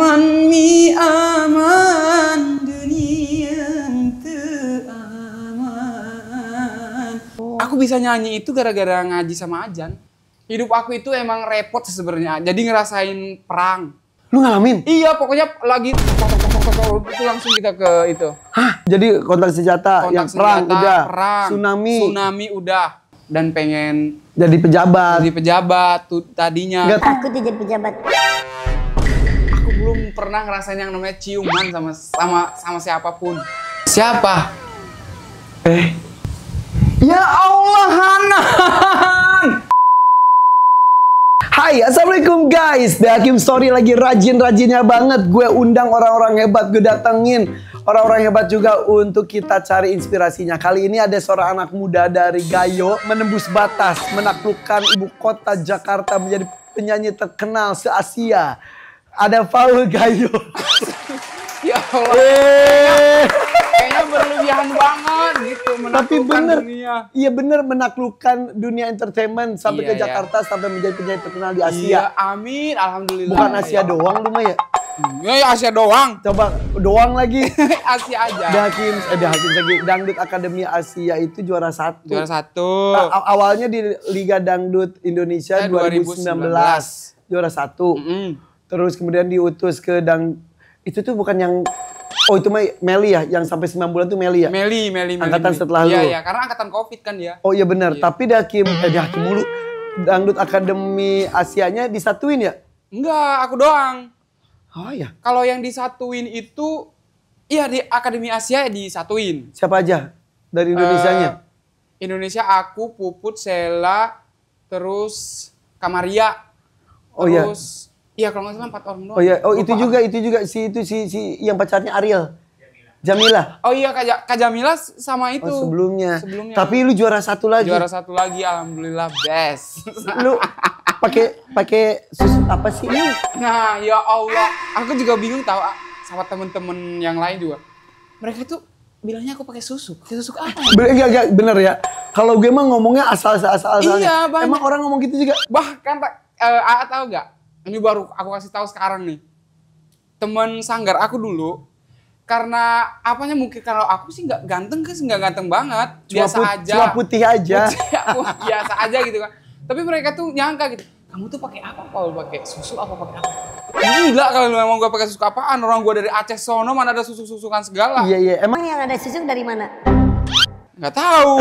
aman mi aman dunia teu aman. Aku bisa nyanyi itu gara-gara ngaji sama Ajan. Hidup aku itu emang repot sebenarnya. Jadi ngerasain perang. Lu ngalamin? Iya, pokoknya lagi itu langsung kita ke itu. Hah? Jadi kontak senjata Kontak yang senjata, perang udah. perang, Tsunami udah. Dan pengen jadi pejabat. jadi pejabat tuh tadinya. Nggak. Takut dia jadi pejabat. Aku belum pernah ngerasain yang namanya ciuman sama siapapun. Siapa? Ya Allah, Hanan. Hai, assalamualaikum guys. The Hakim Story lagi rajin-rajinnya banget. Gue undang orang-orang hebat, gue datengin orang-orang hebat juga untuk kita cari inspirasinya. Kali ini ada seorang anak muda dari Gayo menembus batas, menaklukkan ibu kota Jakarta menjadi penyanyi terkenal se-Asia. Ada Paul Gayo. Ya Allah. Kayaknya berlebihan banget gitu Tapi menaklukkan bener, dunia. iya bener menaklukkan dunia entertainment sampai Iya, ke Jakarta sampai menjadi penyanyi terkenal di Asia. Iya, amin, alhamdulillah. Bukan Asia doang lu mah ya. Ya Asia doang. Coba doang lagi. Asia aja. The Hakim lagi. Dangdut Akademi Asia itu juara 1. Juara 1. Awalnya di Liga Dangdut Indonesia 2019 juara 1. Terus kemudian diutus ke itu tuh bukan yang itu mah Meli ya, yang sampai 9 bulan tuh Meli ya? Meli. Angkatan setelah lu. Iya, karena angkatan Covid kan dia. Oh iya benar, Iya. tapi The Hakim mulu. Dangdut Akademi Asianya disatuin ya? Enggak, aku doang. Oh iya. Kalau yang disatuin itu, iya di Akademi Asia disatuin. Siapa aja dari Indonesianya? Indonesia aku, Puput, Sela, terus Kamaria. Oh iya. Terus, iya kalau nggak salah 4 orang doang. Oh iya, oh Lupa. itu juga si yang pacarnya Ariel. Jamila. Oh iya, Kak Jamila sama itu. Oh sebelumnya. Sebelumnya. Tapi lu juara 1 lagi. Juara 1 lagi, alhamdulillah best. Lu pakai susu apa sih? Nah, ya Allah, aku juga bingung tahu sama temen-temen yang lain juga. Mereka tuh bilangnya aku pakai susu. Pakai susu apa? Bener ya. Kalau gue emang ngomongnya asal-asalnya. Iya, banyak. Emang orang ngomong gitu juga. Bahkan Aa tahu nggak? Ini baru aku kasih tahu sekarang nih. Temen sanggar aku dulu, karena apanya mungkin kalau aku sih nggak ganteng kan, nggak ganteng banget, biasa aja. Cuma putih aja. Biasa aja gitu kan. Tapi mereka tuh nyangka gitu. Kamu tuh pakai apa? Kalau pakai susu apa pakai apa? Gila kalau memang gue pakai susu apaan? Orang gue dari Aceh sono mana ada susu-susukan segala. Iya. Emang Emang yang ada susu dari mana? Nggak tahu.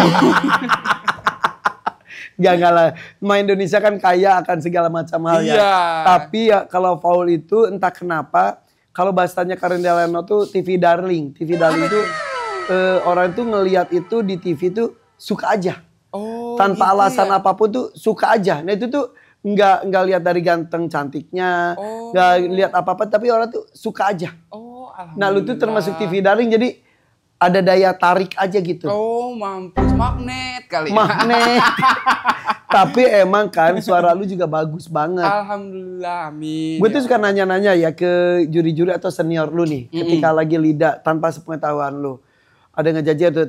Enggak lah. Main Indonesia kan kaya akan segala macam hal ya. Iya. Tapi ya kalau Paul itu entah kenapa kalau bahasanya Karen Delano tuh TV darling. TV darling tuh orang tuh ngelihat itu di TV tuh suka aja. Oh, Tanpa gitu alasan ya? apapun tuh suka aja. Nah itu tuh nggak lihat dari ganteng cantiknya, nggak lihat apa-apa, tapi orang tuh suka aja. Oh, Nah lu tuh termasuk alhamdulillah. TV darling, jadi ada daya tarik aja gitu. Oh, mampus magnet kali ya. Magnet. Tapi emang kan suara lu juga bagus banget. Alhamdulillah, amin. Gue tuh suka nanya-nanya ya ke juri-juri atau senior lu nih, ketika lagi lidah tanpa sepengetahuan lu. Ada ngejajah tuh,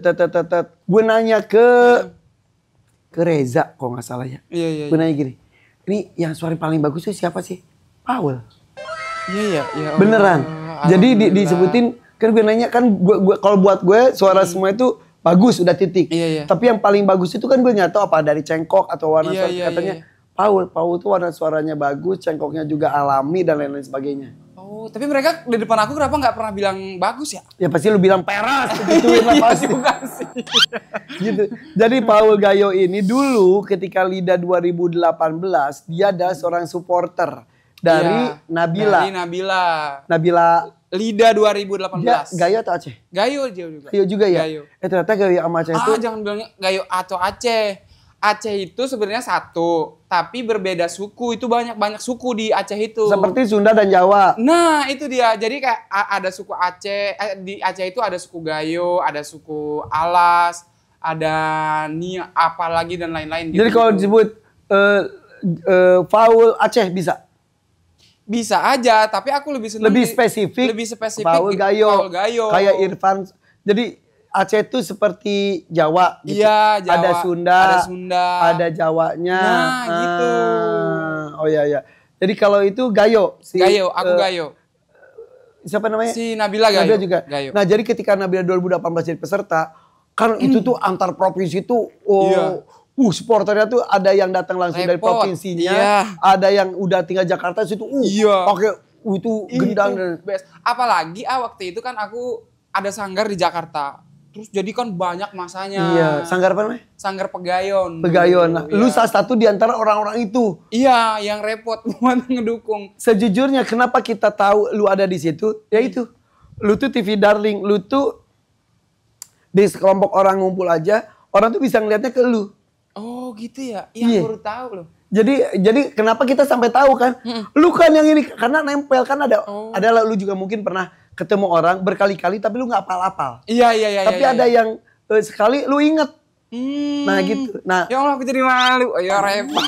gue nanya ke Reza, kok nggak salah ya. Iya. Gue nanya gini, ini yang suara paling bagus tuh siapa sih? Paul. Iya. Beneran. Jadi disebutin, kan gue nanya kan gue kalau buat gue suara semua itu bagus udah titik. Iya. Tapi yang paling bagus itu kan gue nggak tahu apa dari cengkok atau warna suara. Iya. Katanya Paul tuh warna suaranya bagus, cengkoknya juga alami dan lain-lain sebagainya. Oh, tapi mereka di depan aku kenapa nggak pernah bilang bagus ya? Ya pasti lu bilang peras gituin lah pasti. Juga sih. Gitu. Jadi Paul Gayo ini dulu ketika Lida 2018 dia adalah seorang supporter dari Iya, Nabila. Dari Nabila Lida 2018. dia Gayo atau Aceh? Gayo juga. Gayo juga ya? Gayo. Ternyata Gayo sama Aceh itu Jangan bilangnya Gayo atau Aceh. Aceh itu sebenarnya satu, tapi berbeda suku. Itu banyak suku di Aceh itu. seperti Sunda dan Jawa. Nah, itu dia. Jadi kayak ada suku Aceh, di Aceh itu ada suku Gayo, ada suku Alas, ada apa lagi dan lain-lain gitu. Jadi kalau disebut Paul Aceh bisa? Bisa aja, tapi aku lebih senang Lebih spesifik Paul Gayo. Paul Gayo. Kayak Irfan. Jadi Aceh itu seperti Jawa gitu. Iya, Jawa. Ada Sunda. Ada Jawanya. Nah, gitu. Oh iya. Jadi kalau itu Gayo. Gayo, aku Gayo. siapa namanya? Si Nabila Gayo. Nabila juga. Gayo. Nah jadi ketika Nabila 2018 jadi peserta, kan itu tuh antar provinsi tuh, Iya. supporternya tuh ada yang datang langsung dari Repot. provinsinya, Iya. ada yang udah tinggal Jakarta situ, Iya. pakai itu gendang dan best. Apalagi waktu itu kan aku ada sanggar di Jakarta. Terus jadi kan banyak masanya. iya, sanggar apa namanya? Sanggar Pegayon. Pegayon. Nah, Iya. lu salah satu di antara orang-orang itu. Iya, yang repot buat ngedukung. Sejujurnya kenapa kita tahu lu ada di situ? Ya itu. Lu tuh TV darling, lu tuh di sekelompok orang ngumpul aja, orang tuh bisa ngelihatnya ke lu. Oh gitu ya? Iya. Iya, baru tahu loh. Jadi kenapa kita sampai tahu kan? Lu kan yang ini karena nempel kan Oh. ada lu juga mungkin pernah ketemu orang berkali-kali tapi lu nggak apal-apal. Iya. Tapi ada yang sekali lu inget. Hmm. Nah gitu. Nah, Ya Allah, aku jadi malu. Ya repot.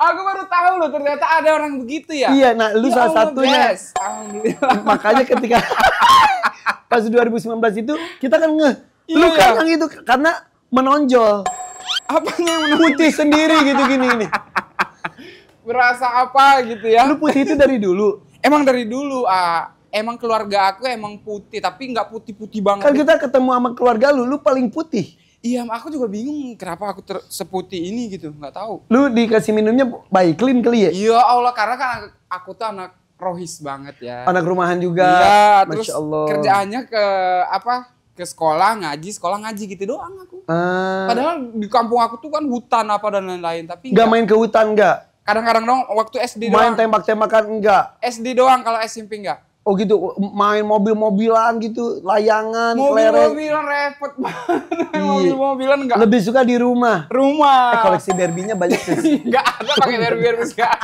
Aku baru tahu loh, ternyata ada orang begitu ya. iya, nah lu Ya salah Allah, satunya. best. Alhamdulillah. Makanya ketika pas 2019 itu kita kan lu Iya. kan yang itu karena menonjol. Apanya yang menurut Putih sendiri gitu gini nih. berasa apa gitu ya? Lu putih itu dari dulu. Emang dari dulu, emang keluarga aku emang putih, tapi nggak putih-putih banget. Kan kita ketemu sama keluarga lu paling putih. Iya, aku juga bingung kenapa aku seputih ini gitu, nggak tahu. Lu dikasih minumnya baik clean kali ya? Iya Allah, karena kan aku tuh anak rohis banget ya. Anak rumahan juga. Iya, terus Masya Allah. kerjaannya ke ke sekolah ngaji gitu doang aku. Padahal di kampung aku tuh kan hutan apa dan lain-lain, tapi Nggak main ke hutan nggak? kadang-kadang dong waktu SD Main doang. tembak-tembakan enggak? SD doang, kalau SMP enggak. Oh gitu, main mobil-mobilan gitu, layangan, kelereng. Mobil-mobilan repot banget. Iya. Mobil-mobilan enggak. Lebih suka di rumah. Rumah. Koleksi derbynya banyak sih. Enggak ada pakai derby enggak.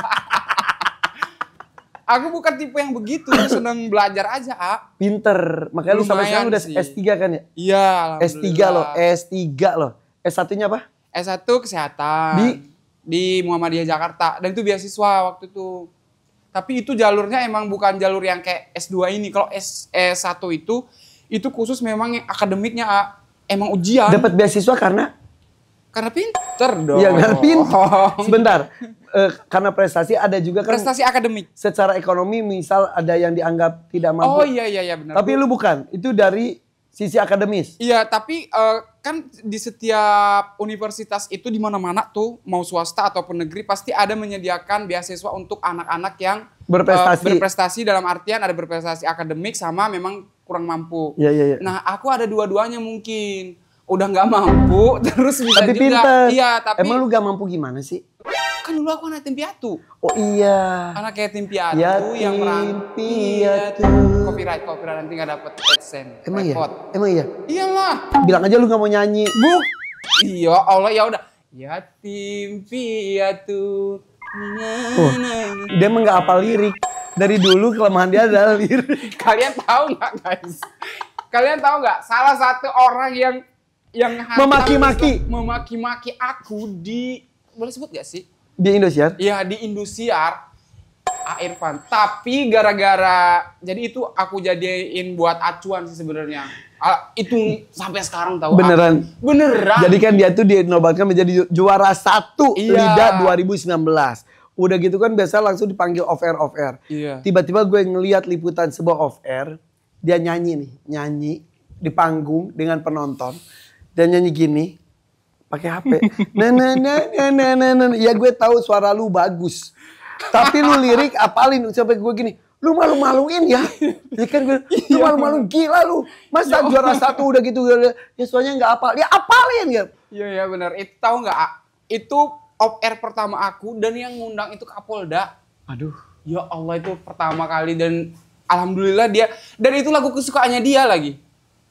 Aku bukan tipe yang begitu, seneng belajar aja, Pinter. Makanya lu sampai sekarang Lumayan udah sih. S3 kan ya? Iya, S3 loh, S3 loh. S1-nya apa? S1 kesehatan di Muhammadiyah Jakarta, dan itu beasiswa waktu itu. Tapi itu jalurnya emang bukan jalur yang kayak S2 ini. Kalau S1 itu khusus memang yang akademiknya emang ujian. Dapat beasiswa karena Pinter dong. iya karena pinter. Sebentar. Karena prestasi ada juga kan Prestasi akademik. secara ekonomi misal ada yang dianggap tidak mampu. Oh iya benar. Tapi lu bukan, itu dari sisi akademis. Iya, tapi kan di setiap universitas itu di mana-mana tuh, mau swasta ataupun negeri, pasti ada menyediakan beasiswa untuk anak-anak yang Berprestasi. berprestasi dalam artian ada berprestasi akademik sama memang kurang mampu. Iya. Nah, aku ada dua-duanya mungkin. Udah nggak mampu, terus bisa Tapi juga. pinter. Iya, tapi Emang lu gak mampu gimana sih? kan dulu aku anak tim piatu. Oh iya. Anak yatim piatu Yatim yang piatu. Copyright nanti nggak dapet AdSense. Emang iya? Repot. Emang iya? Iyalah. Bilang aja lu gak mau nyanyi. Iya Allah, ya udah. Yatim piatu. Oh, dia emang gak hafal lirik. Dari dulu kelemahan dia adalah lirik. Kalian tahu nggak guys? Kalian tahu nggak? Salah satu orang yang memaki-maki aku di, boleh sebut gak sih? Di Indosiar? Iya, di Indosiar, Irfan. Tapi gara-gara, jadi itu aku jadiin buat acuan sih sebenarnya. Itu sampai sekarang tahu. Beneran? Beneran. Jadi kan dia tuh dinobatkan menjadi juara 1 Iya. LIDA 2019. Udah gitu kan biasa langsung dipanggil off air. Iya. Tiba-tiba gue ngeliat liputan sebuah off air. Dia nyanyi di panggung dengan penonton. Dan nyanyi gini, pakai HP. Nah. Ya gue tahu suara lu bagus. Tapi lu lirik apalin sampai gue gini. Lu malu-maluin ya. Ya kan gue, lu malu-maluin gila lu. Masa juara 1 udah gitu. Ya soalnya gak apal. Ya apalin ya. Iya benar. Itu tahu nggak? Itu off air pertama aku dan yang ngundang itu Kapolda. Aduh. Ya Allah, itu pertama kali dan alhamdulillah dia, dan itu lagu kesukaannya dia lagi.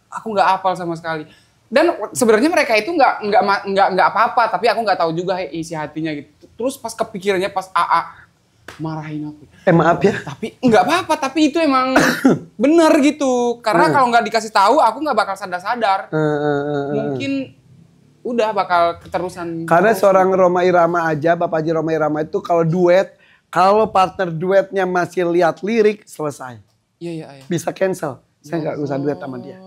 Aku nggak hafal sama sekali. Dan sebenarnya mereka itu nggak apa-apa, tapi aku nggak tahu juga isi hatinya gitu. Terus pas kepikirannya pas AA marahin aku. Maaf ya. Tapi nggak apa-apa, tapi itu emang bener gitu. Karena kalau nggak dikasih tahu, aku nggak bakal sadar-sadar. Mungkin udah bakal keterusan. Karena seorang Rhoma Irama aja, Bapak Haji Rhoma Irama itu kalau duet, kalau partner duetnya masih lihat lirik, selesai. Iya. Bisa cancel. Saya nggak usah duet sama dia.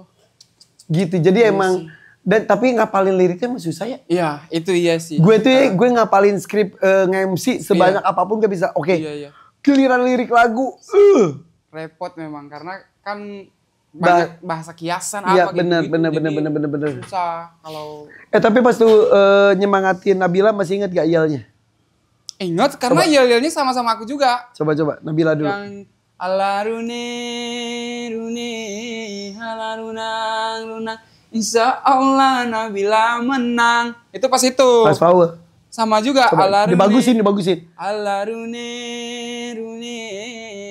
Gitu. Jadi emang Dan tapi ngapalin liriknya mah susah ya. Iya, itu iya sih. Gue tuh gue ngapalin skrip nge-MC sebanyak apapun gak bisa. Oke. Iya. Giliran lirik lagu. Repot memang karena kan banyak bahasa kiasan Iya, apa bener, gitu. bener. Susah kalau Tapi pas tuh nyemangatin Nabila masih inget gak yelnya? ingat karena yel-yelnya sama-sama aku juga. Coba Nabila dulu. Yang alarune runang insya Allah Nabila menang. Itu pas itu. Pas power. Sama juga Coba, alarune. dibagusin. Alarune runang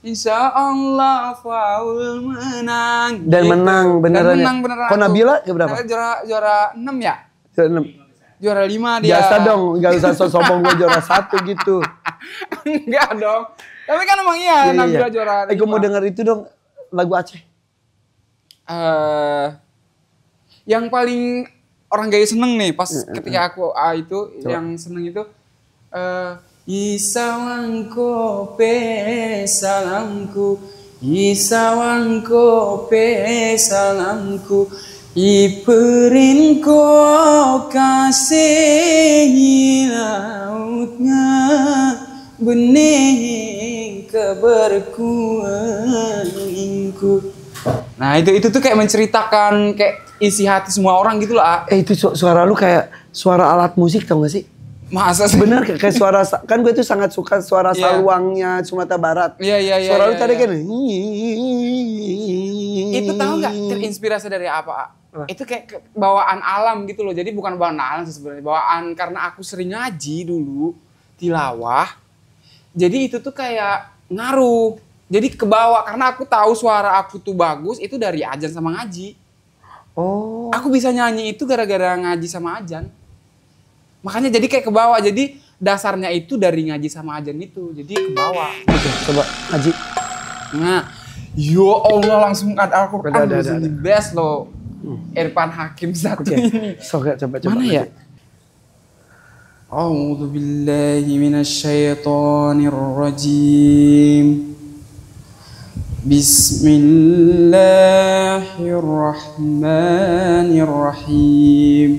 insya Allah faul menang. Dan menang beneran. Dan menang beneran. Kok Nabila ke berapa? Juara 6 ya? Juara 6. Juara 5 dia. Biasa dong, gak usah sombong gue juara 1 gitu. Enggak dong. Tapi kan emang iya, Nabila juara 5. Gue mau denger itu dong, lagu Aceh. Yang paling orang gaya seneng nih pas ketika aku itu coba. Yang seneng itu Isawangko pe salamku Iperin ko kasih lautnya bening keberkuingku. Nah itu tuh kayak menceritakan kayak isi hati semua orang gitu lah. Itu suara lu kayak suara alat musik tau gak sih? Masa sih? Bener kayak suara, kan gue tuh sangat suka suara saluangnya Sumatera Barat. Iya. Suara lu tadi kan. Itu tahu nggak terinspirasi dari apa? Itu kayak bawaan alam gitu loh. Jadi bukan bawaan alam sih sebenarnya. Bawaan karena aku sering ngaji dulu, tilawah. Jadi itu tuh kayak ngaruh. Jadi kebawa karena aku tahu suara aku tuh bagus itu dari azan sama ngaji. Oh. Aku bisa nyanyi itu gara-gara ngaji sama azan. Makanya jadi kayak kebawa. Jadi dasarnya itu dari ngaji sama azan itu. Jadi kebawa. Oke, coba ngaji. Nah, yo Allah langsung ada Al-Quran Ada. the best loh. Irfan Hakim satu ini. Coba Mana ya? A'udzu billahi minasyaitonir rajim. Bismillahirrahmanirrahim.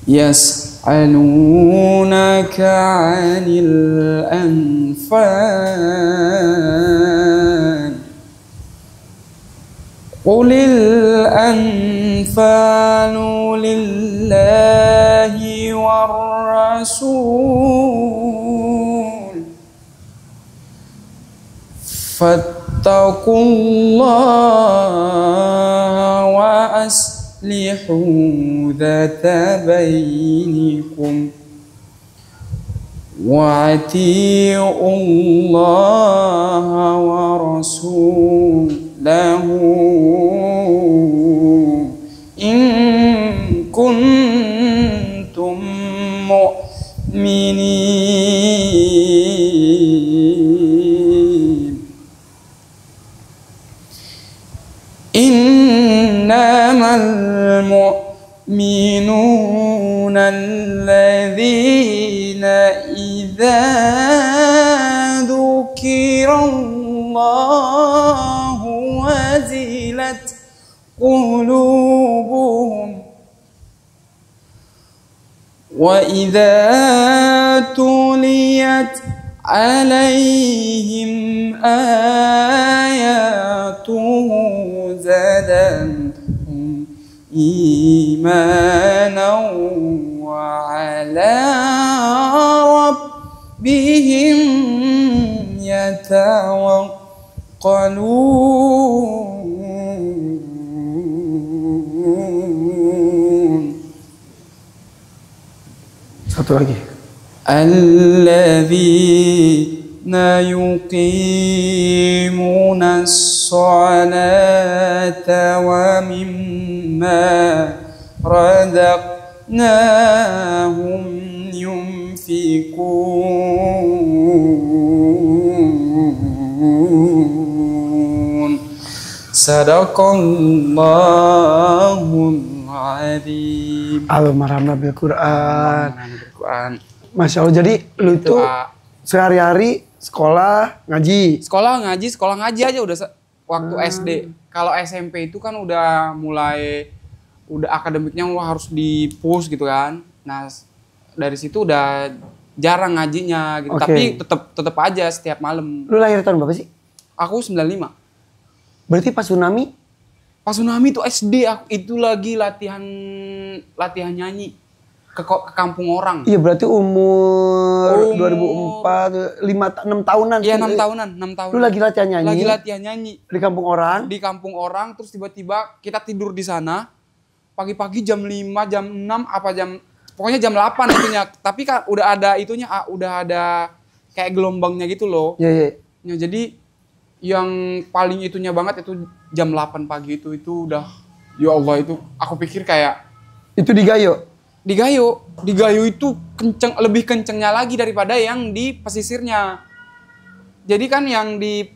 Yas'alunaka 'anil anfal. Qulil anfalu lillahi war rasul. Fattaqullaha wa aslihu dhata bainikum. Wa ati'u Allah wa rasulahu in kuntum mu'minin. Innamal mu'minuna alladhina idza dzukirallahu wazilat qulubuhum wa idza tuliyat alaihim ayatuhu zadatuhum imanan wa ala rabbihim yatawakkalun. Satu lagi. Alladzina yuqimuna as-salata wa mimma razaqnahum yunfikun. Sadaqallahul azim. Al-Marhamna bil Quran. Quran. Masya Allah, jadi lu tuh sehari-hari sekolah ngaji Sekolah ngaji aja udah waktu SD. Kalau SMP itu kan udah akademiknya harus di-push gitu kan. Nah, dari situ udah jarang ngajinya gitu. Oke. Tapi tetep aja setiap malam. Lu lahir tahun berapa sih? Aku 95. Berarti pas tsunami? Pas tsunami itu SD, aku itu lagi latihan nyanyi ke kampung orang. Iya berarti umur 2004, 6 tahunan. Iya 6 tahunan, 6 tahun. Lu lagi latihan nyanyi? Lagi latihan nyanyi. Di kampung orang? Di kampung orang, terus tiba-tiba kita tidur di sana. Pagi-pagi jam 5, jam 6, pokoknya jam 8 itunya. Tapi kan udah ada itunya, udah ada kayak gelombangnya gitu loh. Iya, iya. Ya, jadi yang paling itunya banget itu jam 8 pagi itu udah, ya Allah itu aku pikir kayak Itu di Gayo? di Gayo itu lebih kencengnya lagi daripada yang di pesisirnya. Jadi kan yang di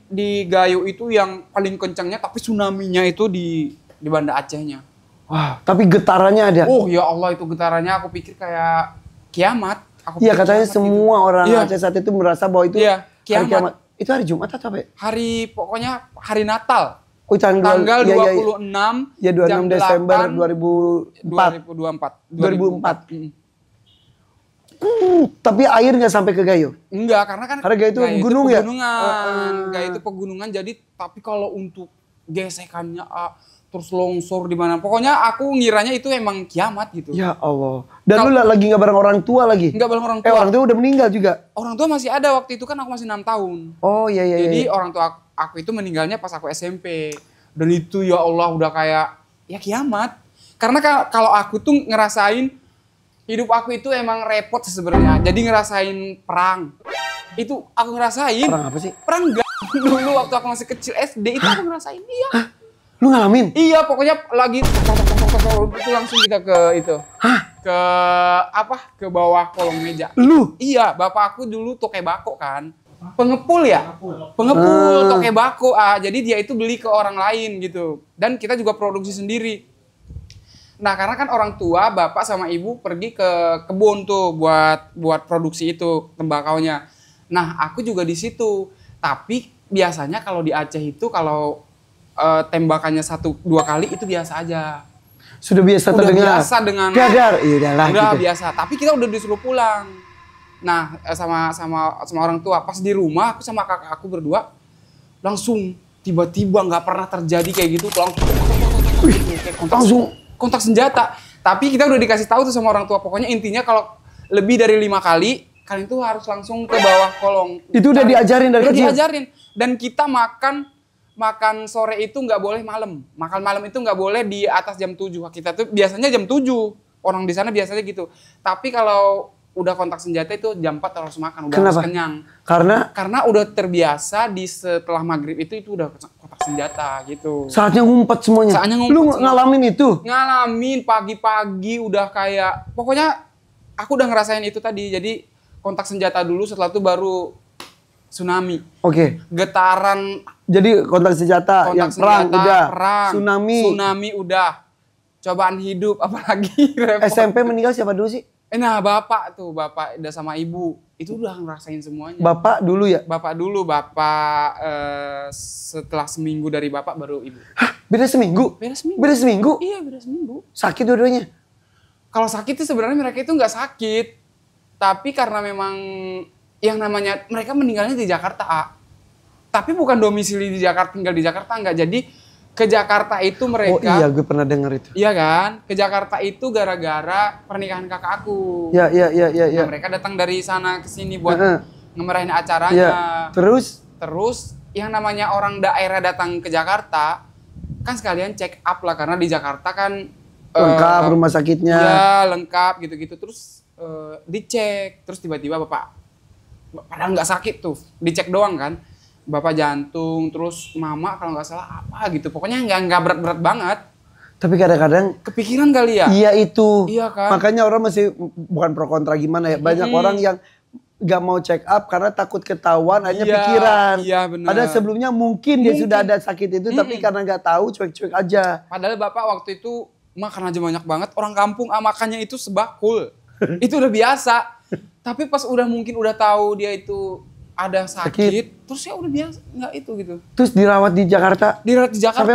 Gayo itu yang paling kencengnya, tapi tsunami-nya itu di Banda Acehnya. Wah, tapi getarannya ada. Oh ya Allah, itu getarannya aku pikir kayak kiamat. Iya katanya semua orang Iya. Aceh saat itu merasa bahwa itu Iya, hari kiamat. Itu hari Jumat atau apa ya? Pokoknya hari Natal. Oh, tanggal Tanggal iya, 26 Ya 26 jam Desember 2004. 2004. Tapi air nggak sampai ke Gayo? Enggak, karena kan Gayo itu gunung ya? pegunungan. Gayo itu pegunungan, jadi tapi kalau untuk gesekannya terus longsor di mana, pokoknya aku ngiranya itu emang kiamat gitu. Ya Allah. Dan lu lagi nggak bareng orang tua lagi? Enggak bareng orang tua. Orang tua udah meninggal juga? Orang tua masih ada waktu itu, kan aku masih 6 tahun. Oh iya iya. Jadi iya. orang tua aku itu meninggalnya pas aku SMP. Dan itu ya Allah udah kayak ya kiamat. Karena kalau aku tuh ngerasain hidup aku itu emang repot sebenarnya. Jadi ngerasain perang. Itu aku ngerasain. Perang apa sih? Perang enggak. Dulu waktu aku masih kecil SD itu aku ngerasain dia. Lu ngalamin? Iya, pokoknya lagi itu langsung kita ke itu. Ke ke bawah kolong meja. Lu? Iya, bapak aku dulu toke bako kan. Pengepul ya? Pengepul toke bako. Jadi dia itu beli ke orang lain gitu. Dan kita juga produksi sendiri. Nah, karena kan orang tua, bapak sama ibu pergi ke kebun tuh buat produksi itu tembakaunya. Nah, aku juga di situ. Tapi biasanya kalau di Aceh itu kalau tembakannya 1-2 kali itu biasa aja. Sudah biasa Udah terdengar? biasa dengan Gadar? Iya udahlah udah gitu. biasa. Tapi kita udah disuruh pulang. Nah, sama orang tua. Pas di rumah, aku sama kakak aku berdua langsung tiba-tiba nggak pernah terjadi kayak gitu. Langsung kontak senjata. Tapi kita udah dikasih tahu tuh sama orang tua. Pokoknya intinya kalau lebih dari 5 kali, kalian tuh harus langsung ke bawah kolong. Itu udah diajarin dari Udah kecil? diajarin. Dan kita makan sore itu nggak boleh malam. Makan malam itu nggak boleh di atas jam 7. Kita tuh biasanya jam 7. Orang di sana biasanya gitu. Tapi kalau udah kontak senjata itu jam 4 harus makan. Udah Kenapa? harus kenyang. Karena udah terbiasa di setelah maghrib itu udah kontak senjata gitu. saatnya ngumpet semuanya. Saatnya ngumpet Lu semuanya. ngalamin itu? Ngalamin pagi-pagi udah kayak, pokoknya aku udah ngerasain itu tadi. Jadi kontak senjata dulu, setelah itu baru tsunami. Oke. Getaran Jadi kontak senjata yang perang udah. perang, Tsunami. udah. Cobaan hidup apalagi repot. SMP meninggal siapa dulu sih? Nah, bapak udah sama ibu. Itu udah ngerasain semuanya. Bapak dulu ya? Bapak setelah seminggu dari bapak baru ibu. Hah? Beda seminggu? Beda seminggu. Beda seminggu? Iya, beda seminggu. Sakit dua-duanya? Kalau sakit sih sebenarnya mereka itu nggak sakit. Tapi karena memang yang namanya mereka meninggalnya di Jakarta, tapi bukan domisili di Jakarta, tinggal di Jakarta enggak. Jadi ke Jakarta itu mereka. Oh iya, gue pernah dengar itu. Iya kan? Ke Jakarta itu gara-gara pernikahan kakak aku. Iya. Nah, mereka datang dari sana ke sini buat ngemerahin acaranya. Iya. Terus? Terus yang namanya orang daerah datang ke Jakarta kan sekalian check up lah, karena di Jakarta kan Lengkap rumah sakitnya. Iya, lengkap gitu-gitu. Terus dicek, terus tiba-tiba bapak padahal nggak sakit tuh, dicek doang kan. Bapak jantung, terus mama kalau nggak salah apa gitu. Pokoknya nggak berat-berat banget. Tapi kadang-kadang Kepikiran kali ya? iya itu. Iya kan? Makanya orang masih bukan pro kontra gimana ya. Banyak orang yang gak mau check up karena takut ketahuan, hanya Iya, pikiran. iya, benar. Padahal sebelumnya mungkin dia sudah ada sakit itu, tapi karena nggak tahu cuek-cuek aja. Padahal bapak waktu itu makan aja banyak banget. Orang kampung makannya itu sebakul. Itu udah biasa. Tapi pas mungkin udah tahu dia itu ada sakit, terus ya udah biasa nggak itu gitu. Terus dirawat di Jakarta? Dirawat di Jakarta.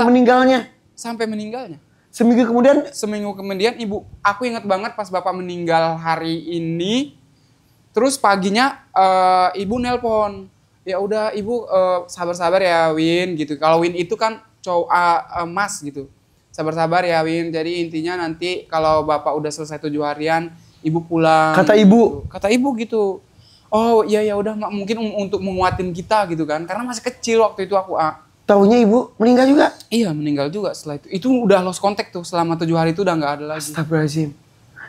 Sampai meninggalnya? Seminggu kemudian? Seminggu kemudian aku ingat banget pas bapak meninggal hari ini. Terus paginya ibu nelpon. Ya udah ibu sabar-sabar ya Win gitu. Kalau Win itu kan cowok Mas gitu. Sabar-sabar ya Win. Jadi intinya nanti kalau bapak udah selesai 7 harian, ibu pulang. Kata ibu? Gitu. Kata ibu gitu. Oh iya ya udah mungkin untuk menguatin kita gitu kan. Karena masih kecil waktu itu aku. Taunya ibu meninggal juga? Iya meninggal juga setelah itu. Itu udah lost contact tuh selama 7 hari itu udah nggak ada lagi. Astagfirullahaladzim.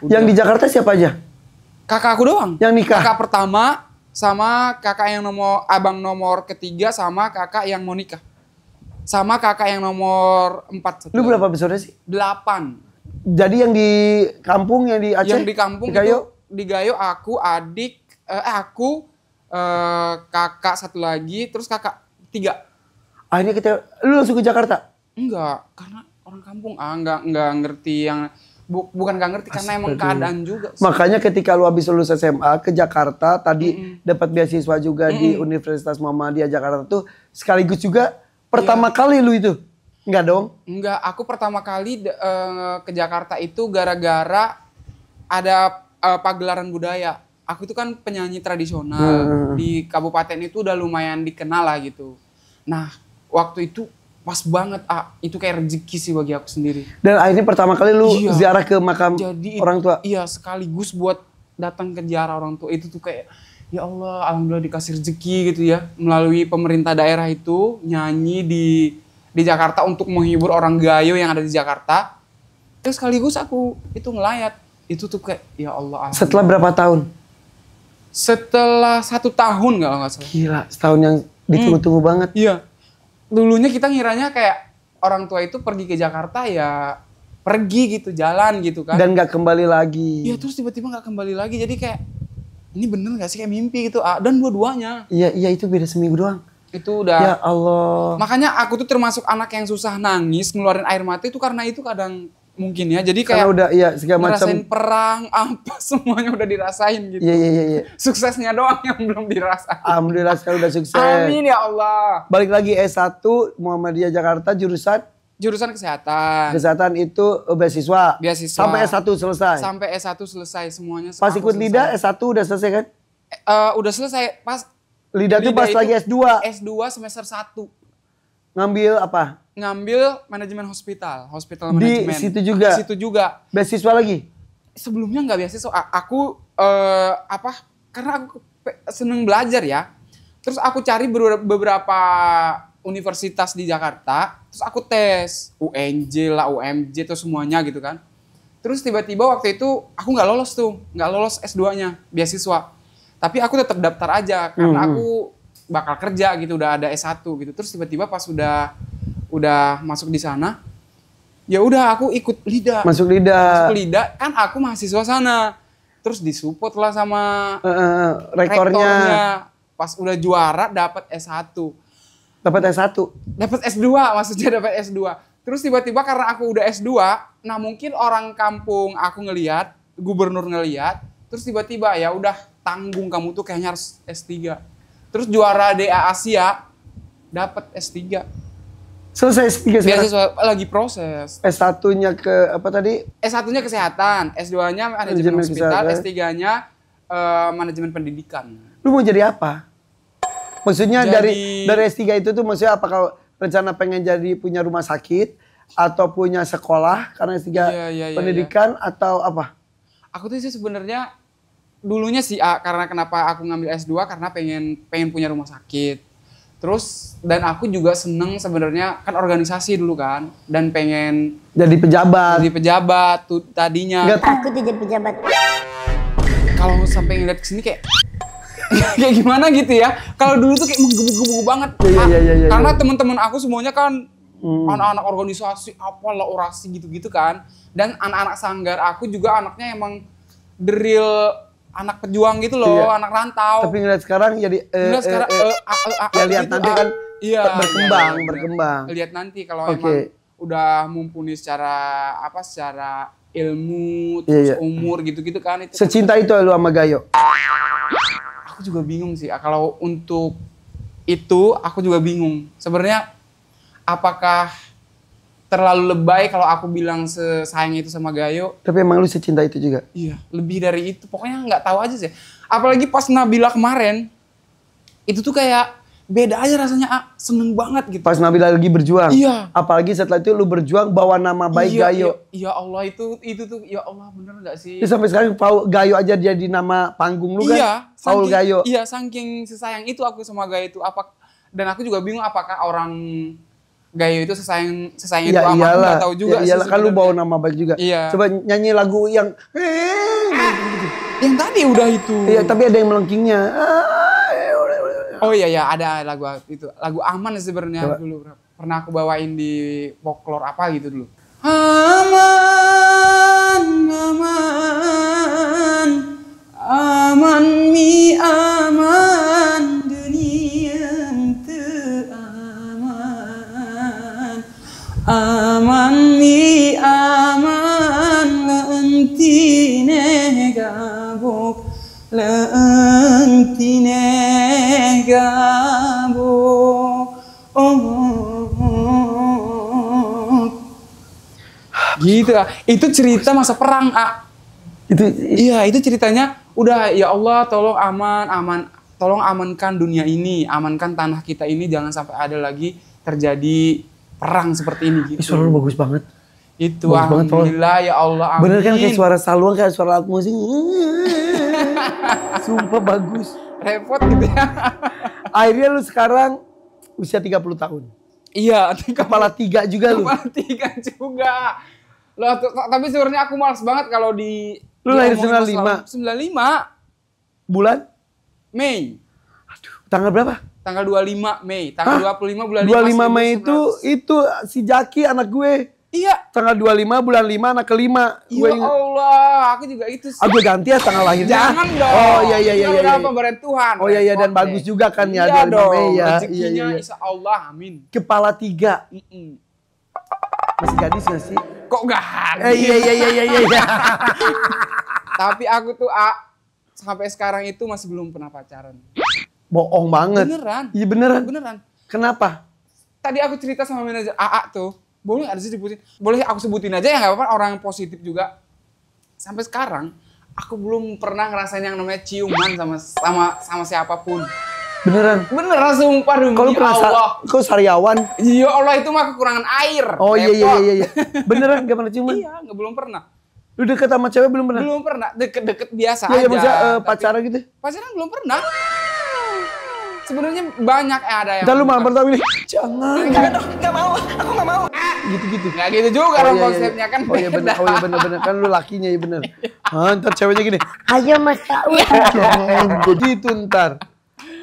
Yang di Jakarta siapa aja? Kakak aku doang. Yang nikah? Kakak pertama sama kakak yang abang nomor ketiga sama kakak yang mau nikah. Sama kakak yang nomor 4. Lu berapa bersaudara sih? 8. Jadi yang di kampung, yang di Aceh? Yang di kampung di Gayo? Itu di Gayo aku, adik, aku, kakak 1 lagi, terus kakak 3. Akhirnya lu langsung ke Jakarta? Enggak, karena orang kampung enggak ngerti yang bukan nggak ngerti karena emang keadaan juga sih. Makanya ketika lu habis lulus SMA ke Jakarta tadi dapat beasiswa juga di Universitas Muhammadiyah Jakarta tuh sekaligus juga pertama kali lu itu? Enggak dong? Enggak, aku pertama kali ke Jakarta itu gara-gara ada pagelaran budaya. Aku itu kan penyanyi tradisional di kabupaten itu udah lumayan dikenal lah gitu. Nah waktu itu pas banget, itu kayak rezeki sih bagi aku sendiri. Dan akhirnya pertama kali lu ziarah ke makam orang tua? Iya, sekaligus buat datang ke ziarah orang tua. Itu tuh kayak, ya Allah, alhamdulillah dikasih rezeki gitu ya. Melalui pemerintah daerah itu, nyanyi di Jakarta untuk menghibur orang Gayo yang ada di Jakarta. Terus sekaligus aku itu ngelayat. Itu tuh kayak, ya Allah. Setelah berapa tahun? Setelah 1 tahun kalau nggak salah. Gila, setahun yang ditunggu-tunggu banget. Iya. Dulunya kita ngiranya kayak orang tua itu pergi ke Jakarta ya pergi gitu, jalan gitu kan. Dan gak kembali lagi. Iya, terus tiba-tiba gak kembali lagi. Jadi kayak, ini bener gak sih kayak mimpi gitu. Dan dua-duanya. Iya, itu beda seminggu doang. Itu udah. Ya Allah. Makanya aku tuh termasuk anak yang susah nangis, ngeluarin air mata itu karena itu kadang mungkin ya. Jadi kayak karena udah segala macam. ngerasain perang, apa semuanya udah dirasain gitu. Iya. Suksesnya doang yang belum dirasain. Alhamdulillah sekarang udah sukses. Amin ya Allah. Balik lagi S1 Muhammadiyah Jakarta jurusan kesehatan. Kesehatan itu beasiswa. Sampai S1 selesai. Sampai S1 selesai semuanya. Pas ikut LIDA S1 udah selesai kan? Udah selesai. Pas LIDA tuh pas lagi S2. S2 semester 1. Ngambil apa? Ngambil manajemen hospital di manajemen. Situ juga. Di situ juga. Beasiswa lagi? Sebelumnya nggak beasiswa. Aku karena aku seneng belajar ya. Terus aku cari beberapa universitas di Jakarta. Terus aku tes UNJ lah, UMJ tuh semuanya gitu kan. Terus tiba-tiba waktu itu aku nggak lolos S2-nya beasiswa. Tapi aku tetap daftar aja karena aku bakal kerja gitu, udah ada S1 gitu. Terus tiba-tiba pas udah masuk di sana, ya udah aku ikut LIDA. Masuk LIDA kan aku mahasiswa sana. Terus disupport lah sama rektornya. Pas udah juara dapat S1. Dapat S1. Dapat S2, maksudnya dapat S2. Terus tiba-tiba karena aku udah S2, nah mungkin orang kampung aku ngelihat, gubernur ngelihat, terus tiba-tiba ya udah tanggung kamu tuh kayaknya harus S3. Terus juara DA Asia dapat S3. Selesai S3 sekarang? Beasiswa lagi proses. S1-nya ke apa tadi? S1-nya kesehatan, S2-nya manajemen hospital, S3-nya manajemen pendidikan. Lu mau jadi apa? Maksudnya dari S3 itu tuh maksudnya apa, kalau rencana pengen jadi punya rumah sakit atau punya sekolah karena S3 pendidikan atau apa? Aku tuh sih sebenarnya dulunya sih karena kenapa aku ngambil S2 karena pengen punya rumah sakit. Terus dan aku juga seneng sebenarnya kan organisasi dulu kan dan pengen jadi pejabat. Jadi pejabat tuh tadinya. Gak takut jadi pejabat. Kalau sampai ngeliat kesini kayak kayak gimana gitu ya. Kalau dulu tuh kayak menggebu-gebu banget. Iya. Karena teman-teman aku semuanya kan anak-anak organisasi, apalah orasi gitu-gitu kan. Dan anak-anak sanggar aku juga anaknya emang the real anak pejuang gitu loh, anak rantau. Tapi ngeliat sekarang jadi ya lihat gitu, nanti kan berkembang. Lihat nanti kalau emang udah mumpuni secara ilmu, terus umur gitu-gitu kan itu. Secinta itu lu sama Gayo? Aku juga bingung sih. Kalau untuk itu aku juga bingung. Sebenarnya apakah terlalu lebay kalau aku bilang sesayang itu sama Gayo? Tapi emang lu secinta itu juga? Iya, lebih dari itu. Pokoknya nggak tahu aja sih. Apalagi pas Nabila kemarin, itu tuh kayak beda aja rasanya. Seneng banget gitu. Pas Nabila lagi berjuang? Iya. Apalagi setelah itu lu berjuang bawa nama baik Gayo. Iya Allah, itu tuh, ya Allah bener nggak sih? Ya, sampai sekarang Gayo aja jadi nama panggung lu kan? Iya, Paul Gayo. Iya, saking sesayang itu aku sama Gayo itu. Dan aku juga bingung apakah orang Gayo itu sesayang itu Ya apa? Aku iyalah. nggak tahu juga Ya iyalah, sih kan lu sebenarnya. bawa nama baik juga. Iya. Coba nyanyi lagu yang Yang tadi udah itu. Iya, tapi ada yang melengkingnya. Oh iya ya, ada lagu itu. Lagu Aman sebenarnya Coba. dulu. Pernah aku bawain di folklore apa gitu dulu. Aman, aman, aman mi aman, dunia teu aman. Aman mi aman, leentine gabuk, leentine gabuk. Gitu itu cerita masa perang Iya, itu ceritanya udah ya Allah tolong tolong amankan dunia ini, amankan tanah kita ini, jangan sampai ada lagi terjadi perang seperti ini gitu. Suara lu bagus banget. Itu Bagus banget, Paul. alhamdulillah ya Allah, amin. Bener kan kayak suara saluang, kayak suara alat musik. Sumpah bagus. Repot gitu ya. Akhirnya lu sekarang usia 30 tahun. Iya, Kepala 3 juga lu. kepala 3 juga. Loh, tapi sebenarnya aku malas banget kalau di Lu lahir diomongin 95? masalah 95 Bulan? Mei. Tanggal berapa? Tanggal 25 Mei. Tanggal 25 bulan 25 5 Mei itu si Jaki anak gue. Iya. Tanggal 25 bulan 5 anak kelima. Ya Allah, aku juga itu sih. Aku ganti ya tanggal lahirnya. Jangan dong. Oh iya iya iya. Itu iya, udah iya. pemberian Tuhan. Oh iya iya, dan Repot bagus deh. juga kan ya, Iya 25 dong. Mei ya. Rezekinya Iya iya iya. insya Allah, amin. Kepala 3. Mm-mm. Masih gadis gak sih? Kok gak hadis? Iya iya iya iya iya. Tapi aku tuh sampai sekarang itu masih belum pernah pacaran. Bohong banget. Beneran. Iya beneran. Beneran. Kenapa? Tadi aku cerita sama manajer tuh. Boleh nggak sih sebutin? Boleh aku sebutin aja ya, nggak apa-apa, orang positif juga. Sampai sekarang aku belum pernah ngerasain yang namanya ciuman sama siapapun. Beneran. Beneran sumpah demi Kalau Allah. kau sariawan. Ya Allah, itu mah kekurangan air. Oh iya iya Repot. iya iya. Beneran gak pernah ciuman? Iya, belum pernah. Lu deket sama cewek belum pernah? Belum pernah. Deket-deket biasa Iya aja. maksudnya Tapi pacaran gitu. pacaran belum pernah. Sebenarnya banyak ada yang. Ntar lu malam pertama ini, jangan. Gak mau, aku gak mau. Gitu-gitu. Gak gitu juga Oh, dong iya, iya. konsepnya kan. Oh iya bener, oh iya bener-bener. Kan lu lakinya ya bener. Ntar ceweknya gini. Ayo Mas Tahu. Gitu ntar.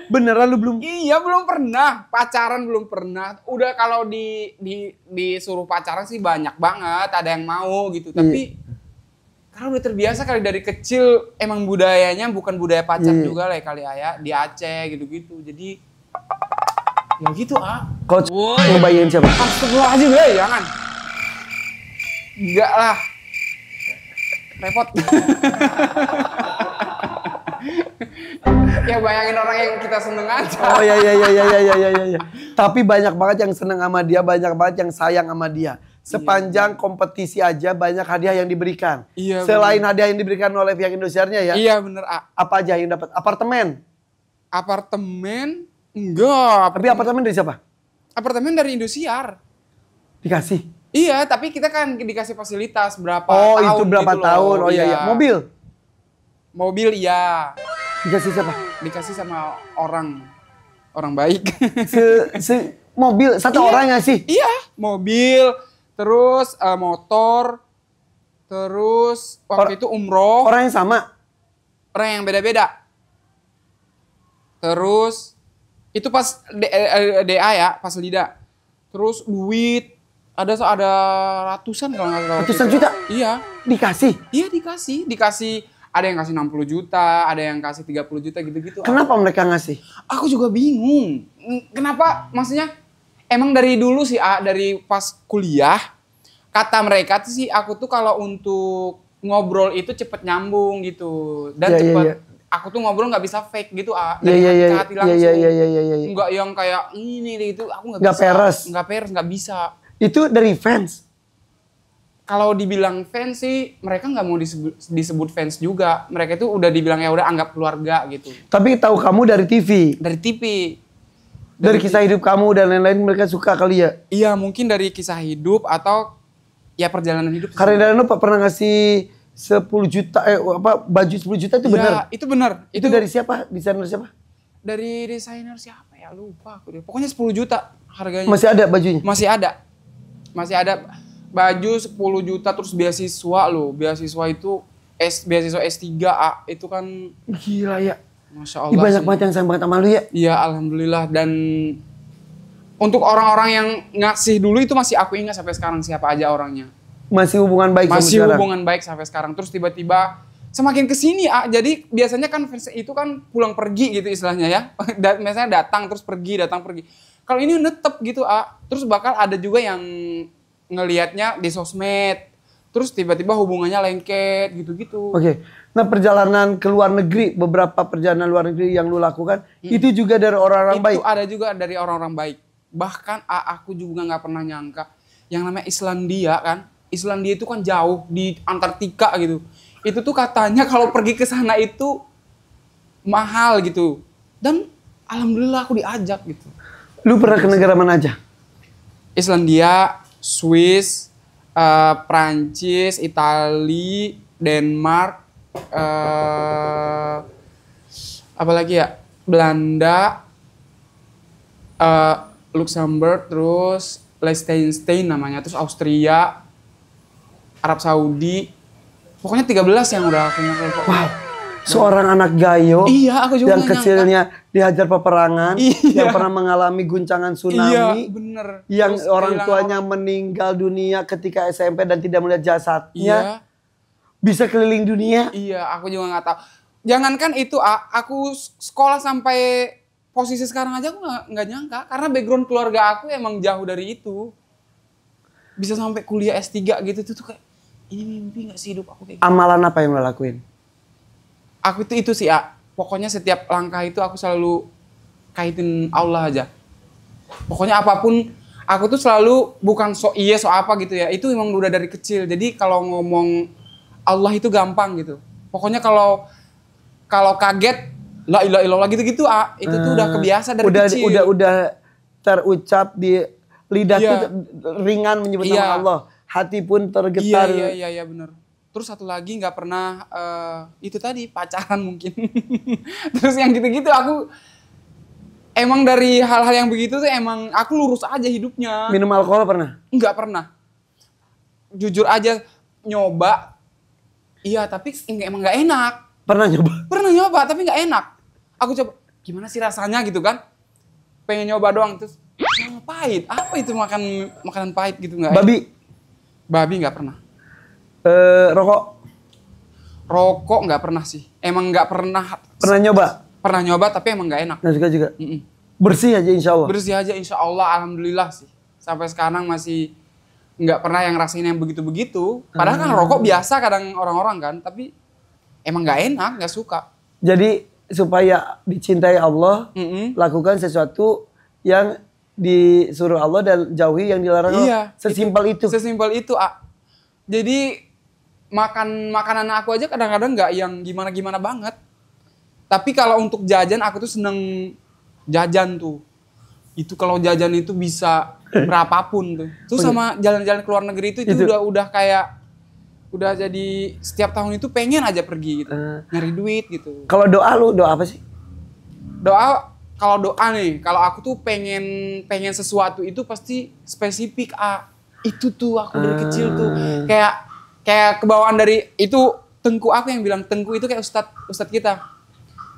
Beneran lu belum? Iya, belum pernah. Pacaran belum pernah. Udah kalau disuruh pacaran sih banyak banget, ada yang mau gitu. Tapi karena udah terbiasa kali dari kecil, emang budayanya bukan budaya pacar juga lah kali ayah di Aceh gitu-gitu. Jadi ya gitu Kau ngebayangin siapa? Astagfirullahaladzim, jangan. Enggak lah. Repot. Ya bayangin orang yang kita seneng aja. Oh iya iya iya iya iya iya iya. Tapi banyak banget yang seneng sama dia, banyak banget yang sayang sama dia. Sepanjang kompetisi aja banyak hadiah yang diberikan. Iya, Selain hadiah yang diberikan oleh pihak Indosiarnya ya. Iya bener, Apa aja yang dapat? Apartemen. Apartemen? Enggak. Tapi apartemen dari siapa? Apartemen dari Indosiar. Dikasih. Iya, tapi kita kan dikasih fasilitas berapa Oh tahun itu berapa gitu tahun? loh. Oh iya iya. Mobil. Mobil iya. Dikasih siapa? Dikasih sama orang baik. Mobil satu Iya. orang nggak sih? Iya, mobil, terus motor, terus waktu itu umroh. Orang yang sama. Orang yang beda-beda. Terus itu pas DA ya, pas Lida. Terus duit ada ratusan kalau nggak salah. Ratusan juta? Iya. Dikasih. Iya dikasih. Ada yang kasih 60 juta, ada yang kasih 30 juta gitu-gitu. Kenapa mereka ngasih? Aku juga bingung. Kenapa? Maksudnya emang dari dulu sih, dari pas kuliah, kata mereka tuh sih aku tuh kalau untuk ngobrol itu cepet nyambung gitu. Dan Iya, iya, cepet iya. aku tuh ngobrol nggak bisa fake gitu Iya dari iya hati iya ke hati langsung. iya. Nggak yang kayak ini gitu, aku nggak Nggak bisa. peres. Nggak bisa. Itu dari fans. Kalau dibilang fans sih, mereka nggak mau disebut fans juga. Mereka itu udah dibilang ya udah anggap keluarga gitu. Tapi tahu kamu dari TV. Dari TV. Dari kisah hidup kamu dan lain-lain mereka suka kali ya. Iya mungkin dari kisah hidup atau ya perjalanan hidup. Karena Dano pernah ngasih 10 juta baju 10 juta itu Iya, benar. itu benar. Itu dari siapa? Desainer siapa? Dari desainer siapa ya? Lupa aku deh. Pokoknya 10 juta harganya. Masih ada bajunya? Masih ada. Masih ada baju 10 juta terus beasiswa loh. Beasiswa itu beasiswa S3 itu kan Gila ya. Masya Ini Allah. banyak banget yang sayang banget sama lu ya. Iya, alhamdulillah. Dan untuk orang-orang yang ngasih dulu itu masih aku ingat sampai sekarang siapa aja orangnya. Masih hubungan baik sampai Masih sekarang? hubungan baik sampai sekarang. Terus tiba-tiba semakin kesini jadi biasanya kan fans itu kan pulang pergi gitu istilahnya ya. Misalnya datang terus pergi, datang pergi. Kalau ini netep gitu terus bakal ada juga yang ngelihatnya di sosmed. Terus tiba-tiba hubungannya lengket gitu-gitu. Oke. Nah perjalanan ke luar negeri, beberapa perjalanan luar negeri yang lu lakukan, itu juga dari orang-orang baik? Itu ada juga dari orang-orang baik. Bahkan aku juga nggak pernah nyangka. Yang namanya Islandia kan. Islandia itu kan jauh di Antartika gitu. Itu tuh katanya kalau pergi ke sana itu mahal gitu. Dan alhamdulillah aku diajak gitu. Lu pernah ke negara mana aja? Islandia, Swiss, Prancis, Itali, Denmark, apalagi ya, Belanda, Luxembourg, terus Liechtenstein namanya, terus Austria, Arab Saudi, pokoknya 13 yang udah aku nyangka. Wow, seorang anak gayo Iya, aku juga yang nggak kecilnya dihajar peperangan, Iya. yang pernah mengalami guncangan Iya, tsunami, bener. yang Terus orang kehilangan tuanya meninggal dunia ketika SMP dan tidak melihat jasadnya, Iya. bisa keliling dunia. Iya, aku juga nggak tahu. Jangankan itu, aku sekolah sampai posisi sekarang aja aku nggak nyangka. Karena background keluarga aku emang jauh dari itu. Bisa sampai kuliah S3 gitu tuh kayak, ini mimpi nggak sih hidup aku kayak gitu. Amalan apa yang lo lakuin? Aku itu sih, pokoknya setiap langkah itu aku selalu kaitin Allah aja. Pokoknya apapun, aku tuh selalu bukan so apa gitu ya. Itu emang udah dari kecil. Jadi kalau ngomong Allah itu gampang gitu. Pokoknya kalau kaget, la ilaha illallah gitu-gitu, itu tuh udah kebiasa dari kecil. Udah terucap di lidah Iya. tuh ringan menyebut Iya. nama Allah. Hati pun tergetar. Iya benar. Terus satu lagi nggak pernah itu tadi pacaran mungkin. Terus yang gitu-gitu aku emang dari hal-hal yang begitu tuh emang aku lurus aja hidupnya. Minum alkohol pernah? Nggak pernah. Jujur aja nyoba. Iya tapi emang nggak enak. Pernah nyoba? Pernah nyoba tapi nggak enak. Aku coba gimana sih rasanya gitu kan? Pengen nyoba doang terus pahit. Apa itu makanan pahit gitu nggak? Babi nggak pernah. Rokok nggak pernah sih. Emang nggak pernah. Pernah nyoba? Pernah nyoba tapi emang nggak enak. Nggak suka juga? Mm-mm. Bersih aja insya Allah? Bersih aja insya Allah, alhamdulillah sih. Sampai sekarang masih nggak pernah yang rasain yang begitu-begitu. Padahal kan rokok biasa kadang orang-orang kan. Tapi emang nggak enak, nggak suka. Jadi supaya dicintai Allah, lakukan sesuatu yang disuruh Allah dan jauhi yang dilarang Allah. Sesimpel itu. Sesimpel itu, Jadi makanan aku aja kadang-kadang nggak yang gimana-gimana banget. Tapi kalau untuk jajan aku tuh seneng jajan tuh. Itu kalau jajan itu bisa berapapun tuh. Terus sama jalan-jalan ke luar negeri itu udah kayak udah jadi setiap tahun itu pengen aja pergi gitu. Nyari duit gitu. Kalau doa lu doa apa sih? Kalau doa nih, kalau aku tuh pengen sesuatu itu pasti spesifik, Itu tuh aku dari kecil tuh kayak kebawaan dari itu tengku aku yang bilang, tengku itu kayak ustadz kita.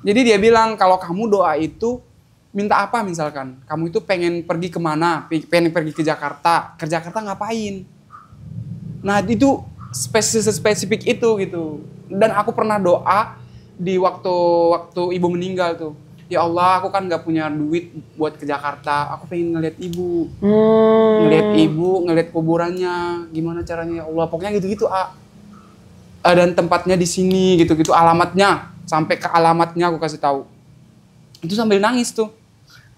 Jadi dia bilang kalau kamu doa itu minta apa misalkan, kamu itu pengen pergi kemana, pengen pergi ke Jakarta ngapain? Nah itu spesifik itu gitu. Dan aku pernah doa di waktu ibu meninggal tuh. Ya Allah, aku kan gak punya duit buat ke Jakarta. Aku pengen ngeliat ibu. Ngeliat kuburannya. Gimana caranya ya Allah. Pokoknya gitu-gitu, Dan tempatnya di sini gitu-gitu, alamatnya. Sampai ke alamatnya aku kasih tahu. Itu sambil nangis tuh.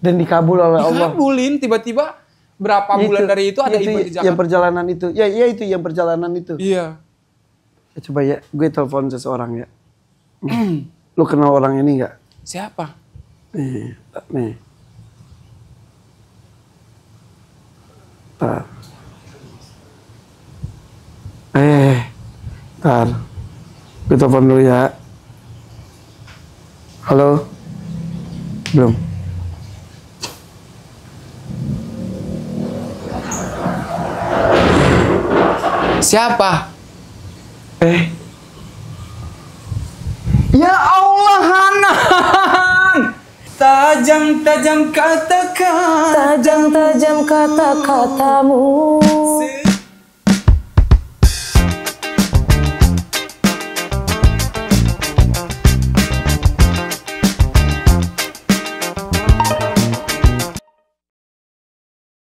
Dan dikabul oleh Allah. Dikabulin tiba-tiba berapa bulan dari itu ada event di Jakarta. Yang perjalanan itu. Ya itu yang perjalanan itu. Iya. Ya, coba ya, gue telepon seseorang ya. Lu kenal orang ini nggak? Siapa? Nih. Tar. Tar. Gue telepon dulu ya. Halo? Belum. Siapa? Ya Allah, Hanan! Tajam-tajam kata-kata. Tajam-tajam kata-katamu.